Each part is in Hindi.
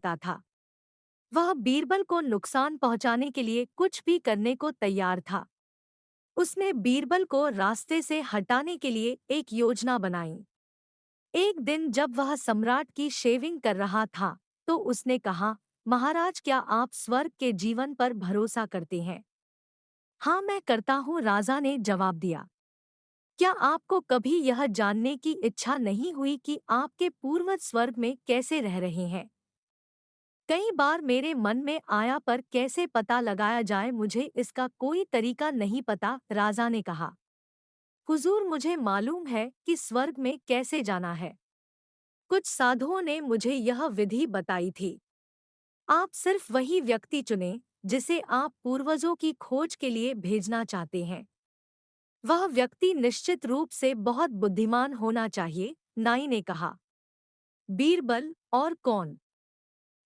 लगता था। वह बीरबल को नुकसान पहुंचाने के लिए कुछ भी करने को तैयार था। उसने बीरबल को रास्ते से हटाने के लिए एक योजना बनाई। एक दिन जब वह सम्राट की शेविंग कर रहा था, तो उसने कहा, महाराज, क्या आप स्वर्ग के जीवन पर भरोसा करते हैं? हाँ, मैं करता हूँ, राजा ने जवाब दिया। क्या आपको कभी यह जानने की इच्छा नहीं हुई कि आपके पूर्वज स्वर्ग में कैसे रह रहे हैं? कई बार मेरे मन में आया, पर कैसे पता लगाया जाए, मुझे इसका कोई तरीका नहीं पता, राजा ने कहा। हुजूर, मुझे मालूम है कि स्वर्ग में कैसे जाना है। कुछ साधुओं ने मुझे यह विधि बताई थी। आप सिर्फ वही व्यक्ति चुनें जिसे आप पूर्वजों की खोज के लिए भेजना चाहते हैं। वह व्यक्ति निश्चित रूप से बहुत बुद्धिमान होना चाहिए, नाई ने कहा। बीरबल, और कौन?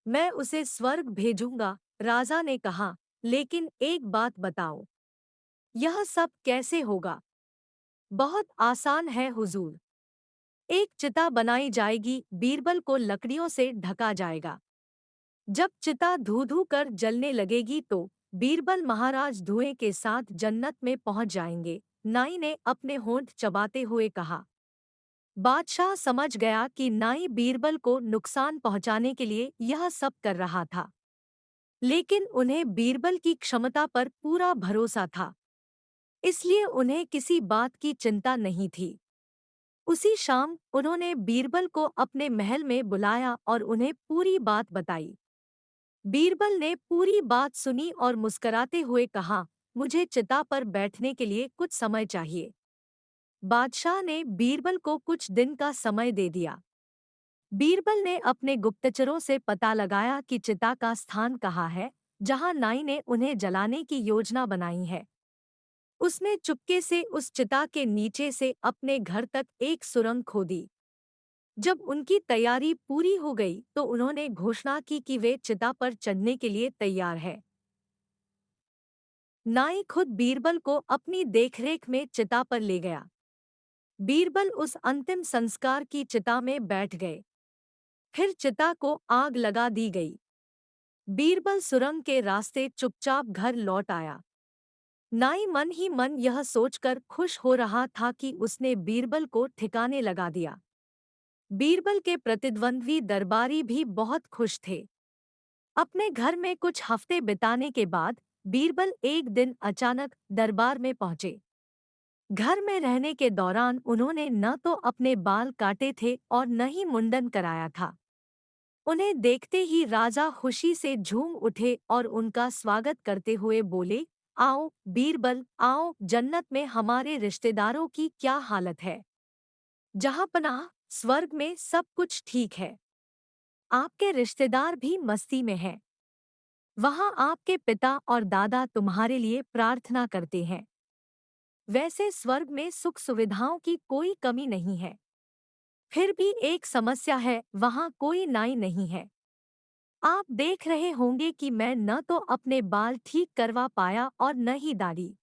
मैं उसे स्वर्ग भेजूंगा, राजा ने कहा। लेकिन एक बात बताओ, यह सब कैसे होगा? बहुत आसान है हुजूर। एक चिता बनाई जाएगी, बीरबल को लकड़ियों से ढका जाएगा। जब चिता धू धू कर जलने लगेगी तो बीरबल महाराज धुएं के साथ जन्नत में पहुंच जाएंगे, नाई ने अपने होंठ चबाते हुए कहा। बादशाह समझ गया कि नाई बीरबल को नुकसान पहुंचाने के लिए यह सब कर रहा था। लेकिन उन्हें बीरबल की क्षमता पर पूरा भरोसा था, इसलिए उन्हें किसी बात की चिंता नहीं थी। उसी शाम उन्होंने बीरबल को अपने महल में बुलाया और उन्हें पूरी बात बताई। बीरबल ने पूरी बात सुनी और मुस्कराते हुए कहा, मुझे चिता पर बैठने के लिए कुछ समय चाहिए। बादशाह ने बीरबल को कुछ दिन का समय दे दिया। बीरबल ने अपने गुप्तचरों से पता लगाया कि चिता का स्थान कहाँ है, जहां नाई ने उन्हें जलाने की योजना बनाई है। उसने चुपके से उस चिता के नीचे से अपने घर तक एक सुरंग खोदी। जब उनकी तैयारी पूरी हो गई तो उन्होंने घोषणा की कि वे चिता पर चढ़ने के लिए तैयार है। नाई खुद बीरबल को अपनी देखरेख में चिता पर ले गया। बीरबल उस अंतिम संस्कार की चिता में बैठ गए। फिर चिता को आग लगा दी गई। बीरबल सुरंग के रास्ते चुपचाप घर लौट आया। नाई मन ही मन यह सोचकर खुश हो रहा था कि उसने बीरबल को ठिकाने लगा दिया। बीरबल के प्रतिद्वंद्वी दरबारी भी बहुत खुश थे। अपने घर में कुछ हफ्ते बिताने के बाद बीरबल एक दिन अचानक दरबार में पहुंचे। घर में रहने के दौरान उन्होंने न तो अपने बाल काटे थे और न ही मुंडन कराया था। उन्हें देखते ही राजा खुशी से झूम उठे और उनका स्वागत करते हुए बोले, आओ बीरबल, आओ, जन्नत में हमारे रिश्तेदारों की क्या हालत है? जहाँपनाह, स्वर्ग में सब कुछ ठीक है। आपके रिश्तेदार भी मस्ती में हैं। वहाँ आपके पिता और दादा तुम्हारे लिए प्रार्थना करते हैं। वैसे स्वर्ग में सुख सुविधाओं की कोई कमी नहीं है। फिर भी एक समस्या है, वहाँ कोई नाई नहीं है। आप देख रहे होंगे कि मैं न तो अपने बाल ठीक करवा पाया और न ही दाढ़ी।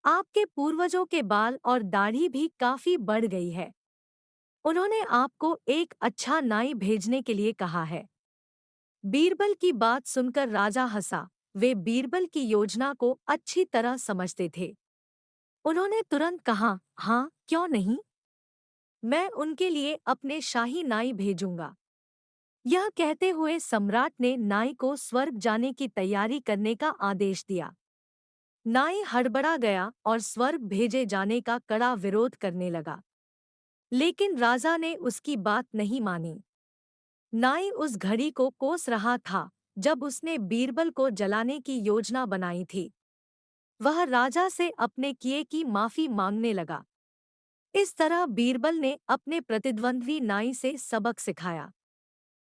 आपके पूर्वजों के बाल और दाढ़ी भी काफी बढ़ गई है। उन्होंने आपको एक अच्छा नाई भेजने के लिए कहा है। बीरबल की बात सुनकर राजा हंसा। वे बीरबल की योजना को अच्छी तरह समझते थे। उन्होंने तुरंत कहा, हाँ, क्यों नहीं? मैं उनके लिए अपने शाही नाई भेजूंगा। यह कहते हुए सम्राट ने नाई को स्वर्ग जाने की तैयारी करने का आदेश दिया। नाई हड़बड़ा गया और स्वर्ग भेजे जाने का कड़ा विरोध करने लगा। लेकिन राजा ने उसकी बात नहीं मानी। नाई उस घड़ी को कोस रहा था जब उसने बीरबल को जलाने की योजना बनाई थी। वह राजा से अपने किए की माफी मांगने लगा। इस तरह बीरबल ने अपने प्रतिद्वंद्वी नाई से सबक सिखाया।